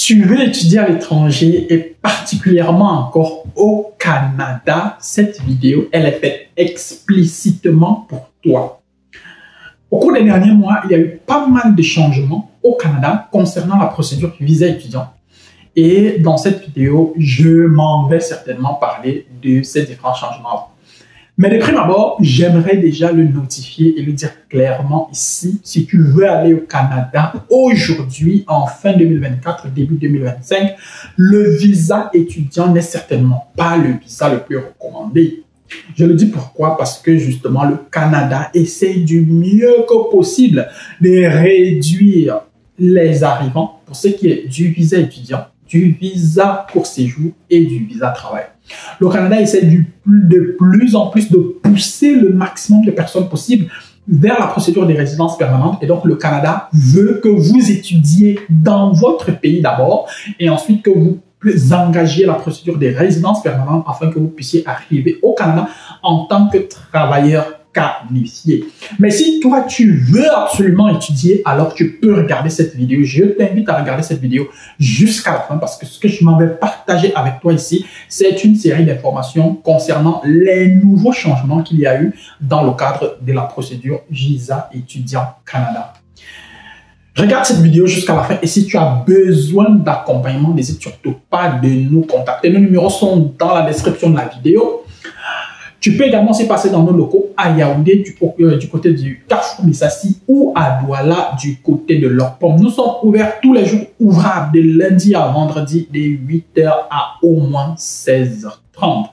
Tu veux étudier à l'étranger et particulièrement encore au Canada, cette vidéo, elle est faite explicitement pour toi. Au cours des derniers mois, il y a eu pas mal de changements au Canada concernant la procédure du visa étudiant. Et dans cette vidéo, je m'en vais certainement parler de ces différents changements. Mais de prime abord, j'aimerais déjà le notifier et le dire clairement ici. Si tu veux aller au Canada aujourd'hui, en fin 2024, début 2025, le visa étudiant n'est certainement pas le visa le plus recommandé. Je le dis pourquoi? Parce que justement, le Canada essaie du mieux que possible de réduire les arrivants pour ce qui est du visa étudiant, du visa pour séjour et du visa travail. Le Canada essaie de plus en plus de pousser le maximum de personnes possibles vers la procédure des résidences permanentes. Et donc, le Canada veut que vous étudiez dans votre pays d'abord et ensuite que vous engagiez la procédure des résidences permanentes afin que vous puissiez arriver au Canada en tant que travailleur qualifié. Mais si toi, tu veux absolument étudier, alors tu peux regarder cette vidéo. Je t'invite à regarder cette vidéo jusqu'à la fin parce que ce que je m'en vais partager avec toi ici, c'est une série d'informations concernant les nouveaux changements qu'il y a eu dans le cadre de la procédure visa étudiant Canada. Regarde cette vidéo jusqu'à la fin et si tu as besoin d'accompagnement, n'hésite surtout pas de nous contacter. Nos numéros sont dans la description de la vidéo. Tu peux également aussi passer dans nos locaux à Yaoundé du côté du Carrefour Missassi ou à Douala du côté de Lopom. Nous sommes ouverts tous les jours ouvrables de lundi à vendredi de 8h à au moins 16h30.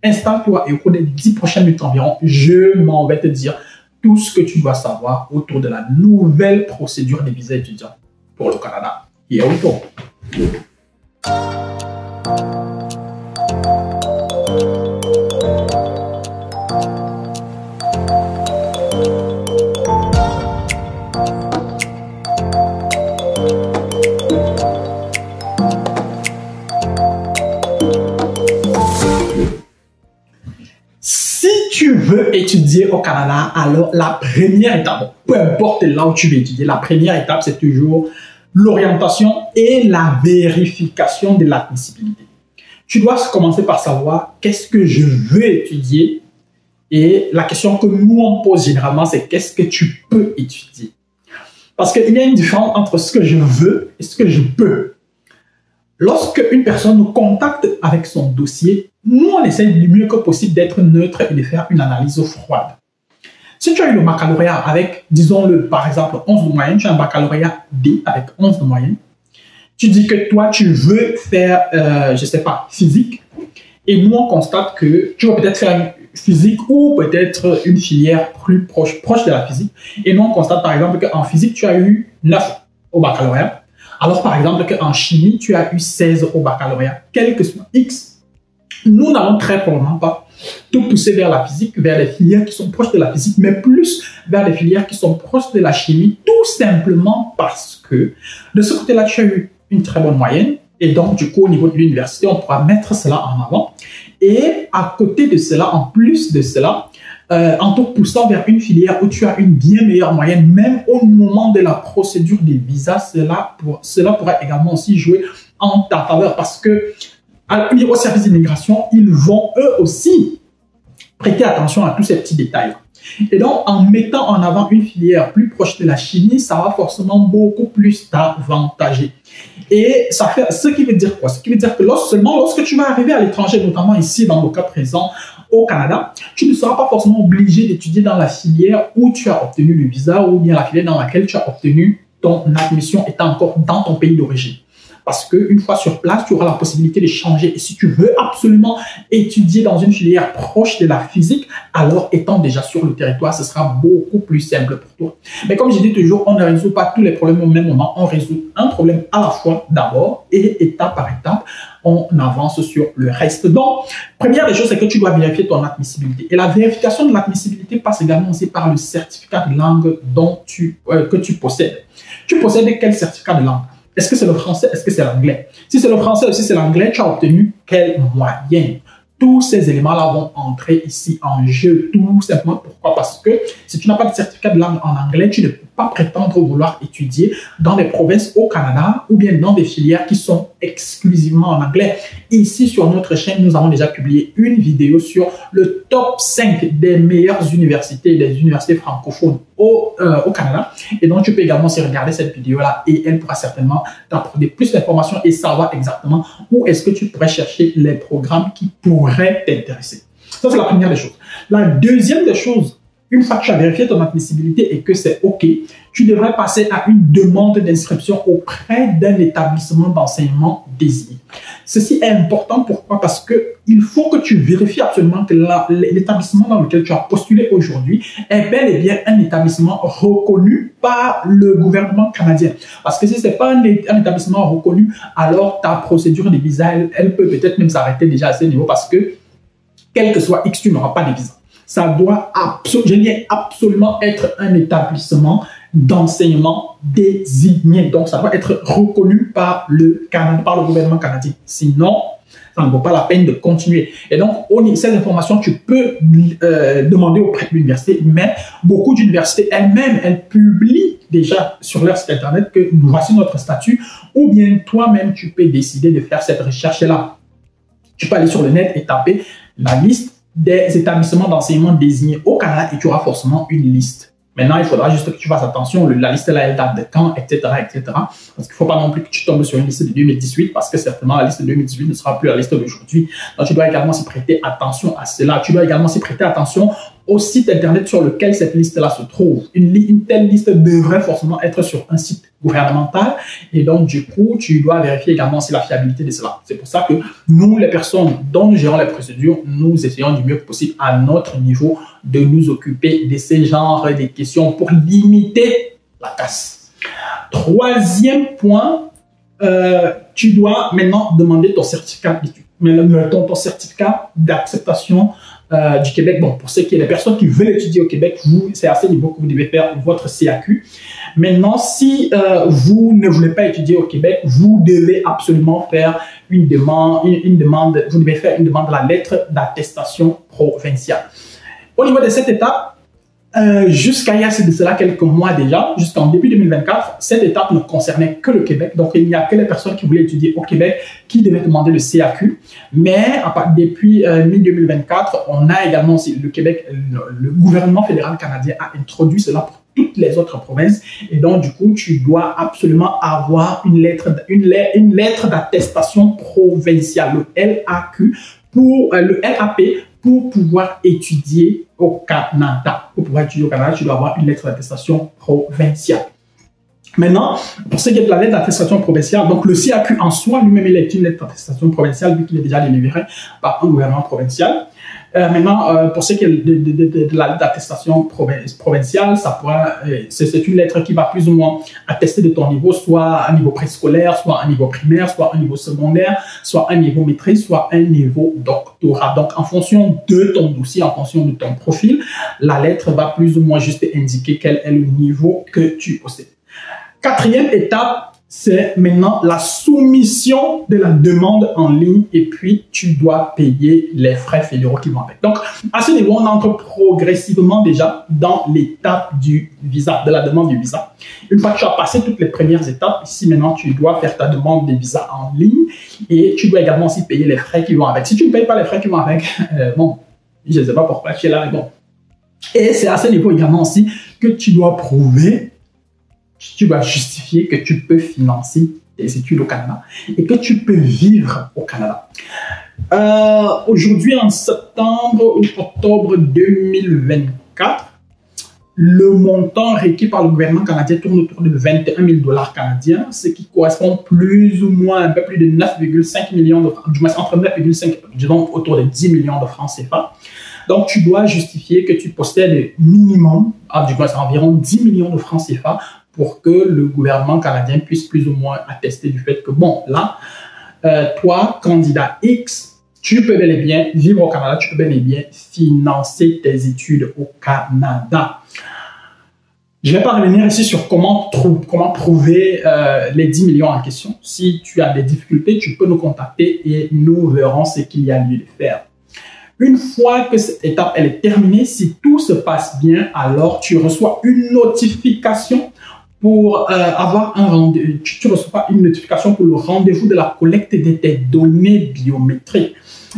Installe-toi et au cours des 10 prochaines minutes environ, je m'en vais te dire tout ce que tu dois savoir autour de la nouvelle procédure des visas étudiants pour le Canada. Yaoundé. Si tu veux étudier au Canada, alors la première étape, peu importe là où tu veux étudier, la première étape, c'est toujours l'orientation et la vérification de l'admissibilité. Tu dois commencer par savoir qu'est-ce que je veux étudier et la question que nous on pose généralement, c'est qu'est-ce que tu peux étudier? Parce qu'il y a une différence entre ce que je veux et ce que je peux. Lorsque une personne nous contacte avec son dossier, nous, on essaie du mieux que possible d'être neutre et de faire une analyse froide. Si tu as eu le baccalauréat avec, disons-le, par exemple, 11 de moyenne, tu as un baccalauréat D avec 11 de moyenne, tu dis que toi, tu veux faire, je ne sais pas, physique, et nous, on constate que tu vas peut-être faire une physique ou peut-être une filière plus proche de la physique, et nous, on constate par exemple qu'en physique, tu as eu 9 au baccalauréat, alors par exemple qu'en chimie, tu as eu 16 au baccalauréat, quel que soit X. Nous n'allons très probablement pas te pousser vers la physique, vers les filières qui sont proches de la physique, mais plus vers les filières qui sont proches de la chimie, tout simplement parce que de ce côté-là, tu as eu une très bonne moyenne, et donc du coup, au niveau de l'université, on pourra mettre cela en avant. Et à côté de cela, en plus de cela, en te poussant vers une filière où tu as une bien meilleure moyenne, même au moment de la procédure des visas, cela pourrait également aussi jouer en ta faveur parce que au service d'immigration, ils vont eux aussi prêter attention à tous ces petits détails. Et donc, en mettant en avant une filière plus proche de la chimie, ça va forcément beaucoup plus t'avantager. Et ça fait, ce qui veut dire quoi? Ce qui veut dire que seulement lorsque tu vas arriver à l'étranger, notamment ici dans le cas présent au Canada, tu ne seras pas forcément obligé d'étudier dans la filière où tu as obtenu le visa ou bien la filière dans laquelle tu as obtenu ton admission étant encore dans ton pays d'origine. Parce qu'une fois sur place, tu auras la possibilité de changer. Et si tu veux absolument étudier dans une filière proche de la physique, alors étant déjà sur le territoire, ce sera beaucoup plus simple pour toi. Mais comme je dis toujours, on ne résout pas tous les problèmes au même moment. On résout un problème à la fois d'abord et étape par étape, on avance sur le reste. Donc, première des choses, c'est que tu dois vérifier ton admissibilité. Et la vérification de l'admissibilité passe également aussi par le certificat de langue que tu possèdes. Tu possèdes quel certificat de langue? Est-ce que c'est le français? Est-ce que c'est l'anglais? Si c'est le français ou si c'est l'anglais, tu as obtenu quelle moyenne? Tous ces éléments-là vont entrer ici en jeu, tout simplement. Pourquoi? Parce que si tu n'as pas de certificat de langue en anglais, tu ne peux pas prétendre vouloir étudier dans des provinces au Canada ou bien dans des filières qui sont exclusivement en anglais. Ici, sur notre chaîne, nous avons déjà publié une vidéo sur le top 5 des meilleures universités, des universités francophones au Canada. Et donc, tu peux également aussi regarder cette vidéo-là et elle pourra certainement t'apporter plus d'informations et savoir exactement où est-ce que tu pourrais chercher les programmes qui pourraient t'intéresser. Ça, c'est la première des choses. La deuxième des choses, une fois que tu as vérifié ton admissibilité et que c'est OK, tu devrais passer à une demande d'inscription auprès d'un établissement d'enseignement désigné. Ceci est important, pourquoi? Parce qu'il faut que tu vérifies absolument que l'établissement dans lequel tu as postulé aujourd'hui est bel et bien un établissement reconnu par le gouvernement canadien. Parce que si ce n'est pas un établissement reconnu, alors ta procédure de visa, elle peut peut-être même s'arrêter déjà à ce niveau parce que, quel que soit X, tu n'auras pas de visa. Ça doit absolument être un établissement d'enseignement désigné. Donc, ça doit être reconnu par le Canada, par le gouvernement canadien. Sinon, ça ne vaut pas la peine de continuer. Et donc, ces informations, tu peux demander auprès de l'université, mais beaucoup d'universités elles-mêmes, elles publient déjà sur leur site internet que voici notre statut, ou bien toi-même, tu peux décider de faire cette recherche-là. Tu peux aller sur le net et taper la liste des établissements d'enseignement désignés au Canada et tu auras forcément une liste. Maintenant, il faudra juste que tu fasses attention, la liste là, elle date de quand, etc., etc. Parce qu'il ne faut pas non plus que tu tombes sur une liste de 2018 parce que certainement la liste de 2018 ne sera plus la liste d'aujourd'hui. Donc, tu dois également s'y prêter attention à cela. Tu dois également s'y prêter attention au site internet sur lequel cette liste-là se trouve. Une telle liste devrait forcément être sur un site gouvernemental et donc du coup, tu dois vérifier également aussi la fiabilité de cela. C'est pour ça que nous, les personnes dont nous gérons les procédures, nous essayons du mieux possible à notre niveau de nous occuper de ces genres de questions pour limiter la casse. Troisième point, tu dois maintenant demander ton certificat d'études. Ton certificat d'acceptation du Québec. Bon, pour ceux qui sont les personnes qui veulent étudier au Québec, c'est à ce niveau que vous devez faire votre CAQ. Maintenant, si vous ne voulez pas étudier au Québec, vous devez absolument faire vous devez faire une demande de la lettre d'attestation provinciale. Au niveau de cette étape, jusqu'à il y a de cela quelques mois déjà, jusqu'en début 2024, cette étape ne concernait que le Québec. Donc, il n'y a que les personnes qui voulaient étudier au Québec qui devaient demander le CAQ. Mais depuis mi-2024, on a également aussi le Québec, le gouvernement fédéral canadien a introduit cela pour toutes les autres provinces. Et donc, du coup, tu dois absolument avoir une lettre d'attestation provinciale, le LAQ, le LAP, pour pouvoir étudier au Canada. Pour pouvoir étudier au Canada, tu dois avoir une lettre d'attestation provinciale. Maintenant, pour ce qui est de la lettre d'attestation provinciale, donc le CAQ en soi, lui-même, il est une lettre d'attestation provinciale vu qu'il est déjà délivré par un gouvernement provincial. Maintenant, pour ce qui est de la lettre d'attestation provinciale, c'est une lettre qui va plus ou moins attester de ton niveau, soit un niveau préscolaire, soit un niveau primaire, soit un niveau secondaire, soit un niveau maîtrise, soit un niveau doctorat. Donc, en fonction de ton dossier, en fonction de ton profil, la lettre va plus ou moins juste indiquer quel est le niveau que tu possèdes. Quatrième étape, c'est maintenant la soumission de la demande en ligne et puis tu dois payer les frais fédéraux qui vont avec. Donc, à ce niveau, on entre progressivement déjà dans l'étape du visa, de la demande du visa. Une fois que tu as passé toutes les premières étapes, ici maintenant, tu dois faire ta demande de visa en ligne et tu dois également aussi payer les frais qui vont avec. Si tu ne payes pas les frais qui vont avec, bon, je ne sais pas pourquoi tu es là, mais bon. Et c'est à ce niveau également aussi que tu dois prouver, tu vas justifier que tu peux financer tes études au Canada et que tu peux vivre au Canada. Aujourd'hui, en septembre ou octobre 2024, le montant requis par le gouvernement canadien tourne autour de 21 000 $ canadiens, ce qui correspond plus ou moins un peu plus de 9,5 millions de francs, du moins entre 9,5, disons autour de 10 millions de francs CFA. Donc, tu dois justifier que tu possèdes minimum, du moins environ 10 millions de francs CFA pour que le gouvernement canadien puisse plus ou moins attester du fait que, bon, là, toi, candidat X, tu peux bel et bien vivre au Canada, tu peux bel et bien financer tes études au Canada. Je ne vais pas revenir ici sur comment prouver les 10 millions en question. Si tu as des difficultés, tu peux nous contacter et nous verrons ce qu'il y a lieu de faire. Une fois que cette étape elle est terminée, si tout se passe bien, alors tu reçois une notification pour avoir un rendez-vous. Tu reçois une notification pour le rendez-vous de la collecte de tes données biométriques.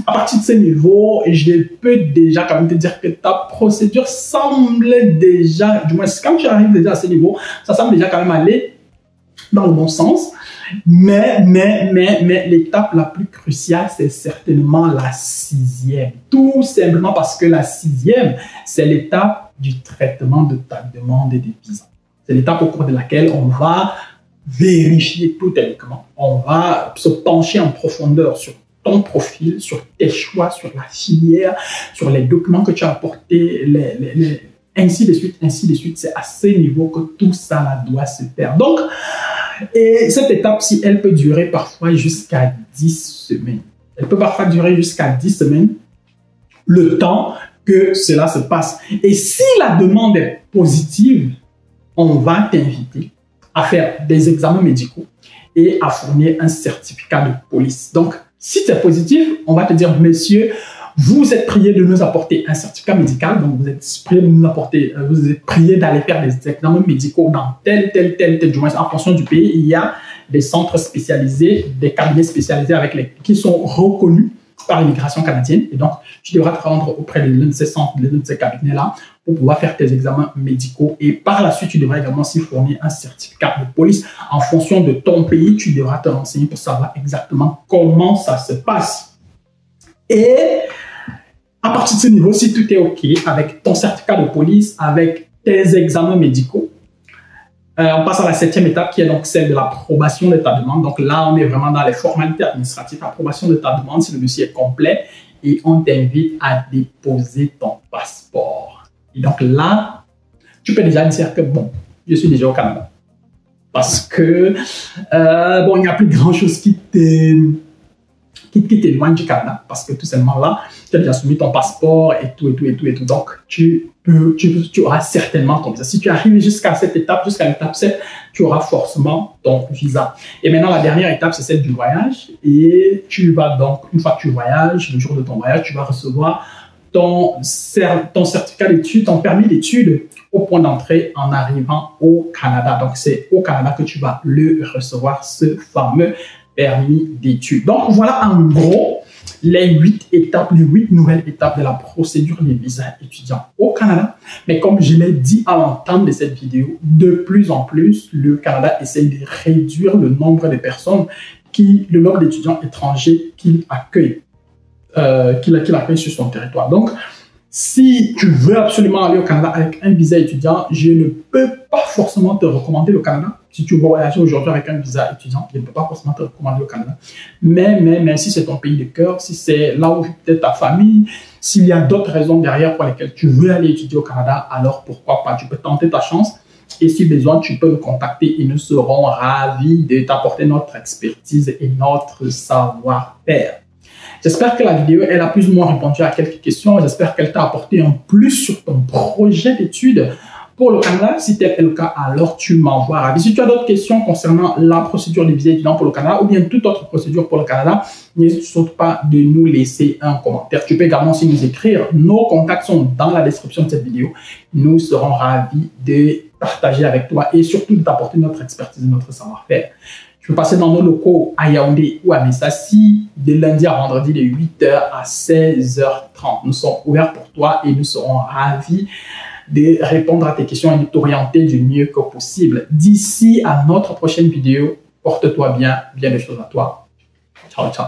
À partir de ce niveau, je peux déjà quand même te dire que ta procédure semble déjà, du moins quand tu arrives déjà à ce niveau, ça semble déjà quand même aller dans le bon sens. Mais l'étape la plus cruciale, c'est certainement la 6e. Tout simplement parce que la 6e, c'est l'étape du traitement de ta demande de visa. C'est l'étape au cours de laquelle on va vérifier tout tes documents. On va se pencher en profondeur sur ton profil, sur tes choix, sur la filière, sur les documents que tu as apportés, ainsi de suite, ainsi de suite. C'est à ce niveau que tout ça là, doit se faire. Donc, et cette étape-ci, elle peut durer parfois jusqu'à 10 semaines. Elle peut parfois durer jusqu'à 10 semaines, le temps que cela se passe. Et si la demande est positive, on va t'inviter à faire des examens médicaux et à fournir un certificat de police. Donc, si c'est positif, on va te dire, monsieur, vous êtes prié de nous apporter un certificat médical, donc vous êtes prié de nous apporter, vous êtes prié d'aller faire des examens médicaux dans tel, du moins en fonction du pays. Il y a des centres spécialisés, des cabinets spécialisés qui sont reconnus par l'immigration canadienne. Et donc, tu devras te rendre auprès de l'un de ces centres, de l'un de ces cabinets-là pour pouvoir faire tes examens médicaux. Et par la suite, tu devras également s'y fournir un certificat de police. En fonction de ton pays, tu devras te renseigner pour savoir exactement comment ça se passe. Et à partir de ce niveau, si tout est OK avec ton certificat de police, avec tes examens médicaux, on passe à la 7e étape qui est donc celle de l'approbation de ta demande. Donc là, on est vraiment dans les formalités administratives. Approbation de ta demande si le dossier est complet et on t'invite à déposer ton passeport. Et donc là, tu peux déjà dire que bon, je suis déjà au Canada. Parce que, bon, il n'y a plus grand chose qui t'éloigne du Canada. Parce que tout simplement là, tu as déjà soumis ton passeport et tout. Donc, tu auras certainement ton visa. Si tu arrives jusqu'à cette étape, jusqu'à l'étape 7, tu auras forcément ton visa. Et maintenant, la dernière étape, c'est celle du voyage. Et tu vas donc, une fois que tu voyages, le jour de ton voyage, tu vas recevoir ton certificat d'études, ton permis d'études au point d'entrée en arrivant au Canada. Donc, c'est au Canada que tu vas le recevoir, ce fameux permis d'études. Donc, voilà en gros les 8 étapes, les 8 nouvelles étapes de la procédure des visas étudiants au Canada. Mais comme je l'ai dit à l'entame de cette vidéo, de plus en plus, le Canada essaie de réduire le nombre de personnes, le nombre d'étudiants étrangers qu'il accueille. Qu'il accueille sur son territoire. Donc, si tu veux absolument aller au Canada avec un visa étudiant, je ne peux pas forcément te recommander le Canada. Si tu veux voyager aujourd'hui avec un visa étudiant, je ne peux pas forcément te recommander le Canada. Mais si c'est ton pays de cœur, si c'est là où vit peut-être ta famille, s'il y a d'autres raisons derrière pour lesquelles tu veux aller étudier au Canada, alors pourquoi pas, tu peux tenter ta chance. Et si besoin, tu peux nous contacter et nous serons ravis de t'apporter notre expertise et notre savoir-faire. J'espère que la vidéo, elle a plus ou moins répondu à quelques questions. J'espère qu'elle t'a apporté un plus sur ton projet d'études pour le Canada. Si tel est le cas, alors tu m'envoies ravi. Si tu as d'autres questions concernant la procédure des visas étudiants pour le Canada ou bien toute autre procédure pour le Canada, n'hésite surtout pas de nous laisser un commentaire. Tu peux également aussi nous écrire. Nos contacts sont dans la description de cette vidéo. Nous serons ravis de partager avec toi et surtout de t'apporter notre expertise et notre savoir-faire. Tu peux passer dans nos locaux à Yaoundé ou à Messassi de lundi à vendredi de 8h à 16h30. Nous sommes ouverts pour toi et nous serons ravis de répondre à tes questions et de t'orienter du mieux que possible. D'ici à notre prochaine vidéo, porte-toi bien, bien des choses à toi. Ciao, ciao.